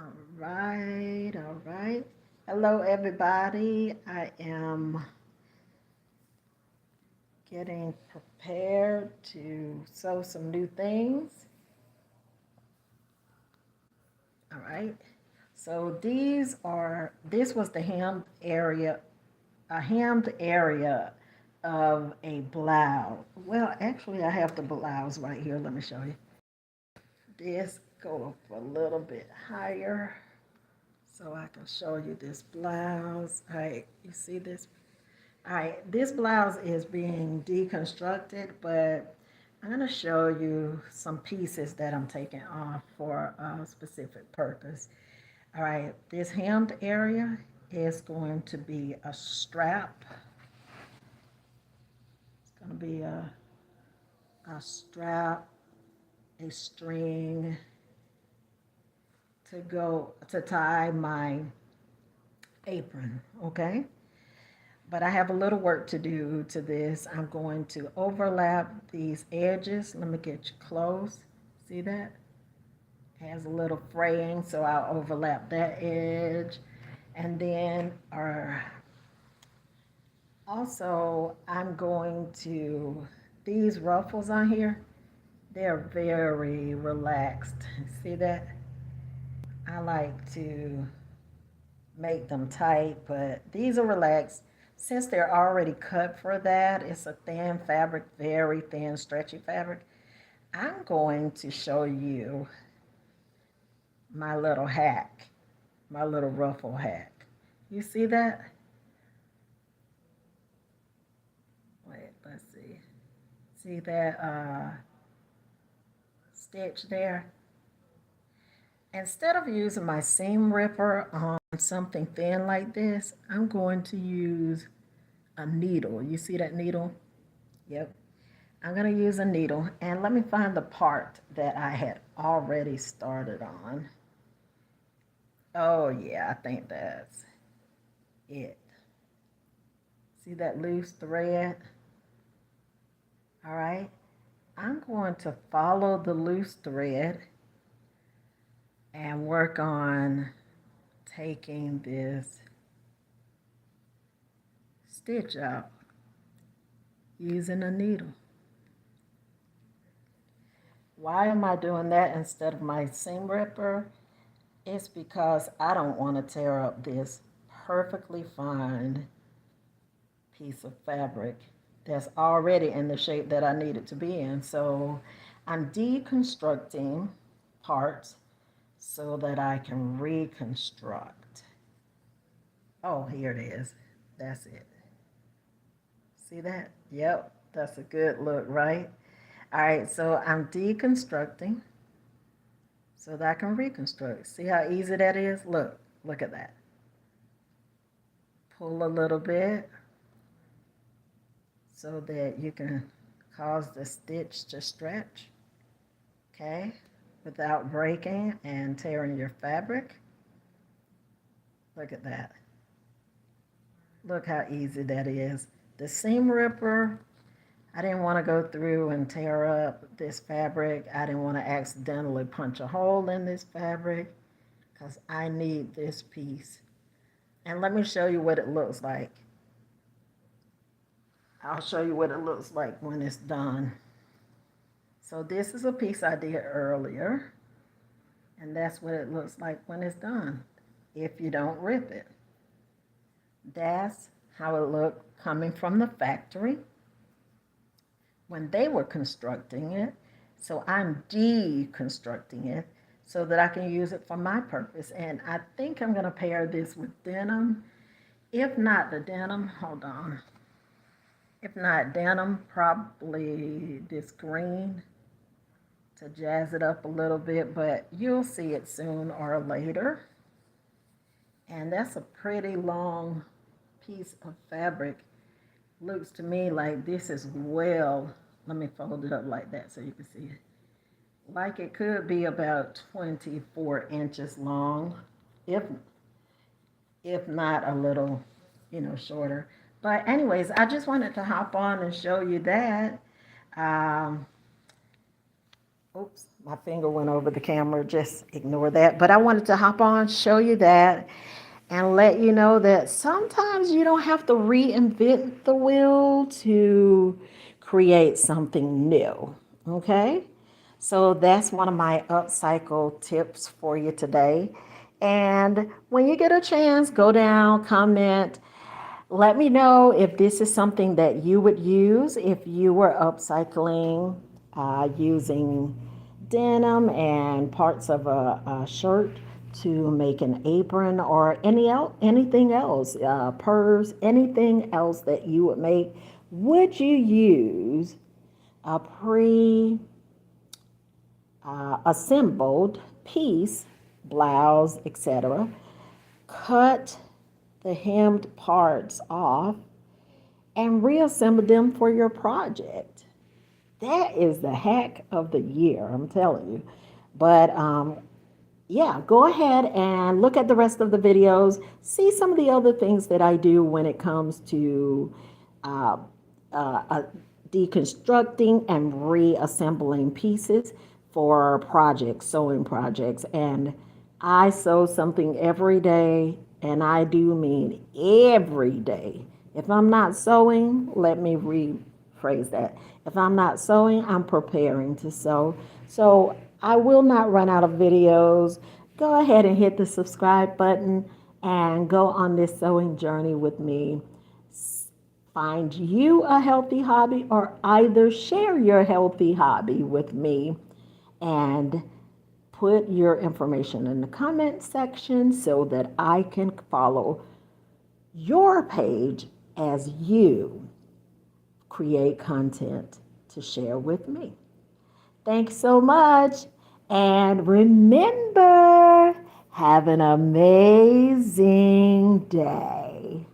All right. Hello, everybody. I am getting prepared to sew some new things. All right. So this was the hemmed area, a hemmed area of a blouse. Well, actually, I have the blouse right here. Let me show you. This go up a little bit higher so I can show you this blouse. All right, you see this? All right, this blouse is being deconstructed, but I'm going to show you some pieces that I'm taking off for a specific purpose. All right, this hemmed area is going to be a strap. It's going to be a strap, a string to tie my apron, okay? But I have a little work to do to this. I'm going to overlap these edges. Let me get you close. See that? It has a little fraying, so I'll overlap that edge. And then also I'm going to, these ruffles on here, they're very relaxed. See that? I like to make them tight, but these are relaxed. Since they're already cut for that, it's a thin fabric, very thin, stretchy fabric. I'm going to show you my little hack, my little ruffle hack. You see that? Wait, let's see. See that stitch there? Instead of using my seam ripper on something thin like this, I'm going to use a needle. You see that needle? Yep. I'm going to use a needle, and let me find the part that I had already started on. Oh yeah, I think that's it. See that loose thread? All right. I'm going to follow the loose thread and work on taking this stitch out using a needle. Why am I doing that instead of my seam ripper? It's because I don't want to tear up this perfectly fine piece of fabric that's already in the shape that I need it to be in. So I'm deconstructing parts so that I can reconstruct. Oh, here it is. That's it. See that? Yep, that's a good look, right? All right, so I'm deconstructing so that I can reconstruct. See how easy that is? Look at that. Pull a little bit so that you can cause the stitch to stretch, okay, without breaking and tearing your fabric. Look at that. Look how easy that is. The seam ripper, I didn't want to go through and tear up this fabric. I didn't want to accidentally punch a hole in this fabric because I need this piece. And let me show you what it looks like. I'll show you what it looks like when it's done. So this is a piece I did earlier, and that's what it looks like when it's done, if you don't rip it. That's how it looked coming from the factory when they were constructing it. So I'm deconstructing it so that I can use it for my purpose. And I think I'm going to pair this with denim. If not the denim, hold on. If not denim, probably this green to jazz it up a little bit, but you'll see it soon or later. And that's a pretty long piece of fabric. Looks to me like this is well, let me fold it up like that so you can see it. Like it could be about 24 inches long, if not a little, shorter. But anyways, I just wanted to hop on and show you that. Oops, My finger went over the camera, just ignore that. But I wanted to hop on, show you that, and let you know that sometimes you don't have to reinvent the wheel to create something new. Okay? So that's one of my upcycle tips for you today. And when you get a chance, go down, comment, let me know if this is something that you would use if you were upcycling using denim and parts of a shirt to make an apron or anything else, purse, anything else that you would make. Would you use a assembled piece, blouse, etc., cut the hemmed parts off and reassemble them for your project? That is the hack of the year, I'm telling you. But yeah, go ahead and look at the rest of the videos. See some of the other things that I do when it comes to deconstructing and reassembling pieces for projects, sewing projects. And I sew something every day, and I do mean every day. If I'm not sewing, let me rephrase that. If I'm not sewing, I'm preparing to sew. So I will not run out of videos. Go ahead and hit the subscribe button and go on this sewing journey with me. Find you a healthy hobby, or either share your healthy hobby with me and put your information in the comment section so that I can follow your page as you create content to share with me. Thanks so much. And remember, have an amazing day.